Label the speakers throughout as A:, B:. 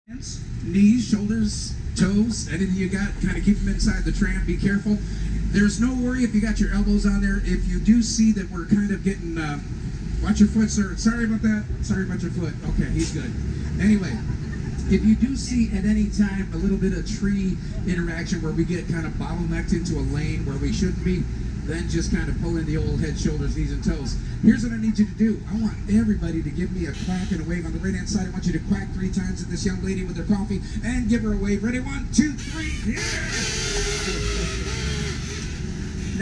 A: Hands, knees, shoulders, toes, anything you got, kind of keep them inside the tram. Be careful. There's no worry if you got your elbows on there. If you do see that we're kind of getting, watch your foot, sir. Sorry about that. Sorry about your foot. Okay, he's good. Anyway, if you do see at any time a little bit of tree interaction where we get kind of bottlenecked into a lane where we shouldn't be, then just kind of pull in the old head, shoulders, knees, and toes. Here's what I need you to do. I want everybody to give me a quack and a wave. On the right-hand side, I want you to quack 3 times at this young lady with her coffee and give her a wave. Ready? 1, 2, 3. Yeah!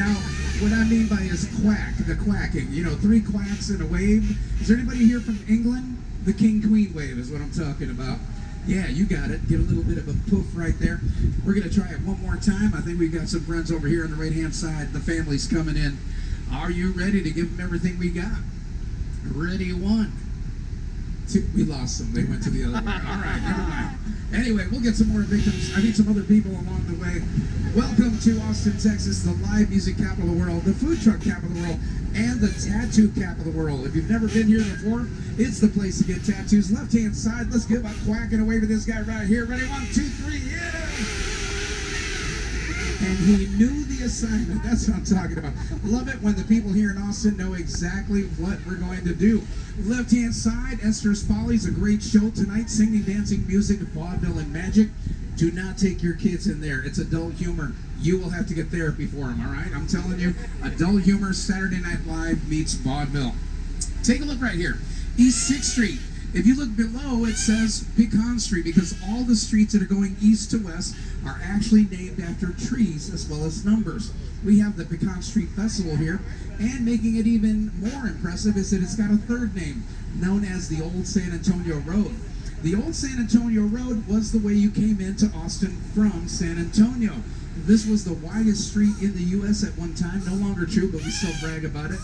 A: Now, what I mean by is quack, the quacking. You know, 3 quacks and a wave. Is there anybody here from England? The king-queen wave is what I'm talking about. Yeah, you got it. Get a little bit of a poof right there. We're going to try it one more time. I think we've got some friends over here on the right-hand side. The family's coming in. Are you ready to give them everything we got? Ready? 1, 2. We lost them. They went to the other way. All right, never mind. Anyway, we'll get some more victims. I need some other people along the way. Welcome to Austin, Texas, the live music capital of the world, the food truck capital of the world, and the tattoo capital of the world. If you've never been here before, it's the place to get tattoos. Left-hand side, let's give a quack and a wave to this guy right here. Ready? 1, 2, 3, yeah! And he knew the assignment. That's what I'm talking about. Love it when the people here in Austin know exactly what we're going to do. Left-hand side, Esther's Follies, a great show tonight. Singing, dancing, music, vaudeville, and magic. Do not take your kids in there. It's adult humor. You will have to get therapy for them, all right? I'm telling you, adult humor, Saturday Night Live meets vaudeville. Take a look right here. East 6th Street. If you look below, it says Pecan Street because all the streets that are going east to west are actually named after trees as well as numbers. We have the Pecan Street Festival here, and making it even more impressive is that it's got a third name, known as the Old San Antonio Road. The Old San Antonio Road was the way you came into Austin from San Antonio. This was the widest street in the U.S. at one time, no longer true, but we still brag about it.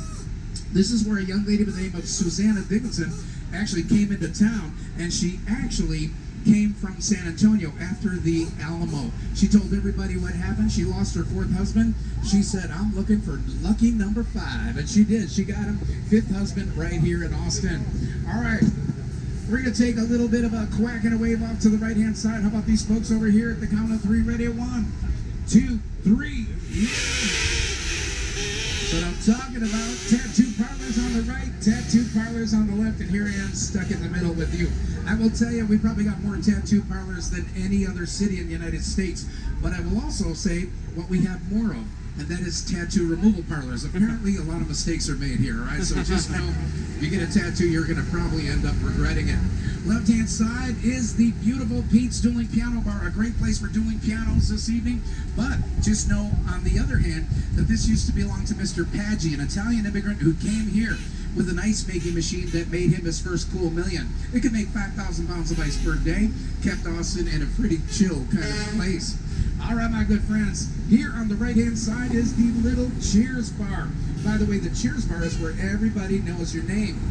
A: This is where a young lady by the name of Susanna Dickinson actually came into town, and she actually came from San Antonio after the Alamo. She told everybody what happened. She lost her 4th husband. She said, I'm looking for lucky number 5, and she did. She got him. 5th husband right here in Austin. All right. We're going to take a little bit of a quack and a wave off to the right-hand side. How about these folks over here at the count of 3? Ready? 1, 2, 3. Yeah. What I'm talking about, tattoo parlors on the right, tattoo parlors on the left, and here I am stuck in the middle with you. I will tell you, we probably got more tattoo parlors than any other city in the United States, but I will also say what we have more of, and that is tattoo removal parlors. Apparently, a lot of mistakes are made here, all right? So just know, if you get a tattoo, you're going to probably end up regretting it. Left-hand side is the beautiful Pete's Dueling Piano Bar, a great place for dueling pianos this evening. But just know, on the other hand, that this used to belong to Mr. Paggi, an Italian immigrant who came here with an ice-making machine that made him his first cool million. It could make 5,000 pounds of ice per day, kept Austin in a pretty chill kind of place. All right, my good friends, here on the right-hand side is the Little Cheers Bar. By the way, the Cheers Bar is where everybody knows your name.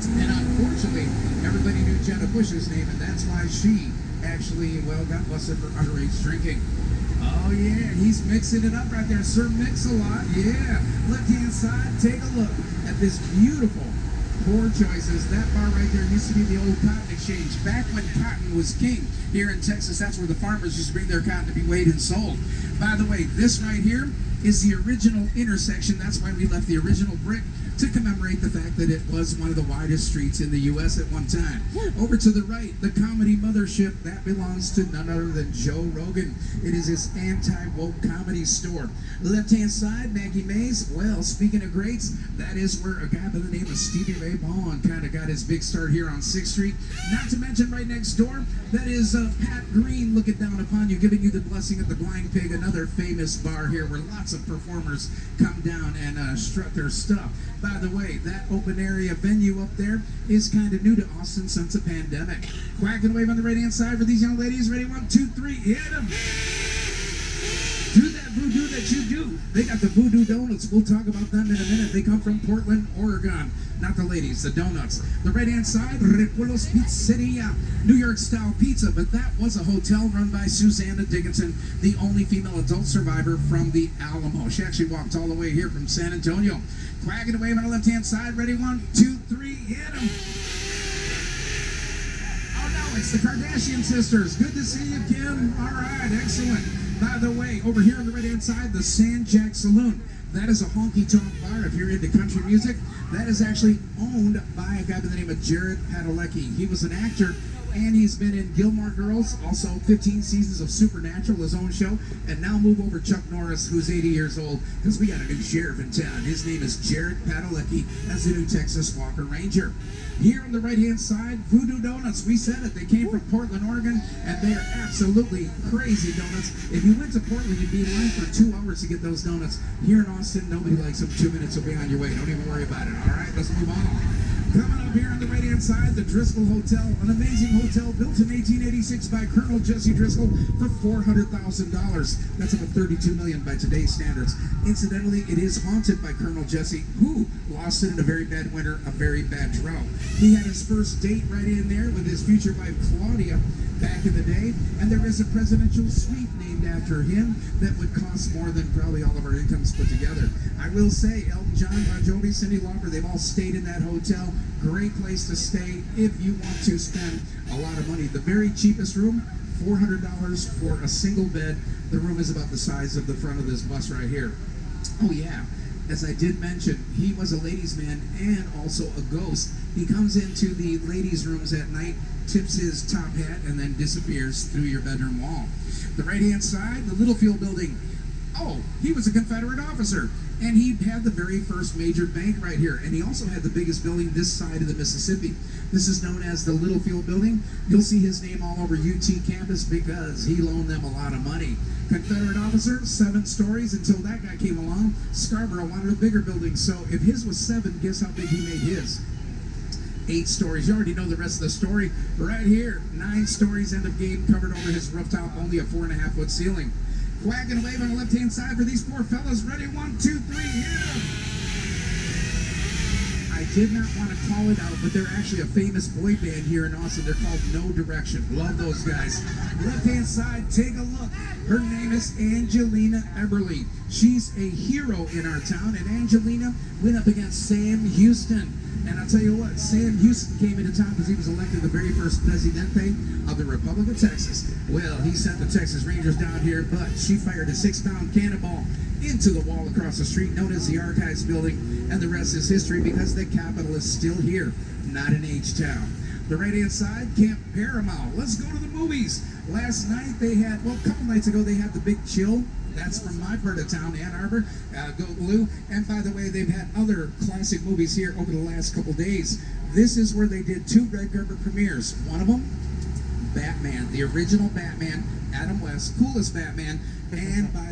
A: And unfortunately, everybody knew Jenna Bush's name, and that's why she actually, well, got busted for underage drinking. Oh, yeah, he's mixing it up right there. Sir Mix-a-Lot, yeah. Left-hand side, take a look at this beautiful pour choices. That bar right there used to be the old cotton exchange. Back when cotton was king here in Texas, that's where the farmers used to bring their cotton to be weighed and sold. By the way, this right here is the original intersection. That's why we left the original brick to commemorate the fact that it was one of the widest streets in the U.S. at one time. Over to the right, the comedy mothership, that belongs to none other than Joe Rogan. It is his anti-woke comedy store. Left-hand side, Maggie Mays. Well, speaking of greats, that is where a guy by the name of Stevie Ray Vaughan kind of got his big start here on 6th Street. Not to mention right next door, that is Pat Green looking down upon you, giving you the blessing of the Blind Pig, another famous bar here where lots of performers come down and strut their stuff. By the way, that open area venue up there is kind of new to Austin since the pandemic. Quack and wave on the right-hand side for these young ladies. Ready? 1, 2, 3. Hit them. Do that voodoo that you do. They got the Voodoo Donuts. We'll talk about them in a minute. They come from Portland, Oregon. Not the ladies, the donuts. The right-hand side, Ripulos Pizzeria, New York-style pizza. But that was a hotel run by Susanna Dickinson, the only female adult survivor from the Alamo. She actually walked all the way here from San Antonio. Quacking away on the left-hand side. Ready? 1, 2, 3. Hit them. Oh, no. Alex, the Kardashian sisters. Good to see you, Kim. All right, excellent. By the way, over here on the right-hand side, the Sand Jack Saloon. That is a honky-tonk bar. If you're into country music, that is actually owned by a guy by the name of Jared Padalecki. He was an actor, and he's been in Gilmore Girls, also 15 seasons of Supernatural, his own show, and now move over Chuck Norris, who's 80 years old, because we got a new sheriff in town. His name is Jared Padalecki as the new Texas Walker Ranger. Here on the right-hand side, Voodoo Donuts. We said it. They came from Portland, Oregon, and they are absolutely crazy donuts. If you went to Portland, you'd be in line for 2 hours to get those donuts. Here in Austin, nobody likes them. 2 minutes will be on your way. Don't even worry about it. All right, let's move on. Coming up here on the right-hand side, the Driscoll Hotel, an amazing hotel built in 1886 by Colonel Jesse Driscoll for $400,000. That's about $32 million by today's standards. Incidentally, it is haunted by Colonel Jesse, who lost it in a very bad winter, a very bad drought. He had his first date right in there with his future wife, Claudia, back in the day, and there is a presidential suite named after him that would cost more than probably all of our incomes put together. I will say, Elton John, Bon Jovi, Cyndi Lauper, they've all stayed in that hotel. Great place to stay if you want to spend a lot of money. The very cheapest room, $400 for a single bed. The room is about the size of the front of this bus right here. Oh yeah, as I did mention, he was a ladies' man and also a ghost. He comes into the ladies' rooms at night, tips his top hat, and then disappears through your bedroom wall. The right-hand side, the Littlefield building. Oh, he was a Confederate officer, and he had the very first major bank right here, and he also had the biggest building this side of the Mississippi. This is known as the Littlefield building. You'll see his name all over UT campus because he loaned them a lot of money. Confederate officer, 7 stories until that guy came along. Scarborough wanted a bigger building, so if his was 7, guess how big he made his? 8 stories. You already know the rest of the story. Right here, 9 stories, end of game, covered over his rooftop, only a 4.5-foot ceiling. Quack and wave on the left-hand side for these 4 fellas. Ready? 1, 2, 3, hit 'em! I did not want to call it out, but they're actually a famous boy band here in Austin. They're called No Direction. Love those guys. Left-hand side, take a look. Her name is Angelina Eberly. She's a hero in our town, and Angelina went up against Sam Houston. And I'll tell you what, Sam Houston came into town because he was elected the very first presidente of the Republic of Texas. Well, he sent the Texas Rangers down here, but she fired a 6-pound cannonball into the wall across the street known as the Archives Building, and the rest is history because the Capitol is still here, not in H-Town. The right-hand side, Camp Paramount. Let's go to the movies. Last night they had, well, a couple nights ago they had The Big Chill. That's from my part of town, Ann Arbor. Go Blue. And by the way, they've had other classic movies here over the last couple days. This is where they did 2 red carpet premieres. One of them, Batman, the original Batman, Adam West, coolest Batman. And by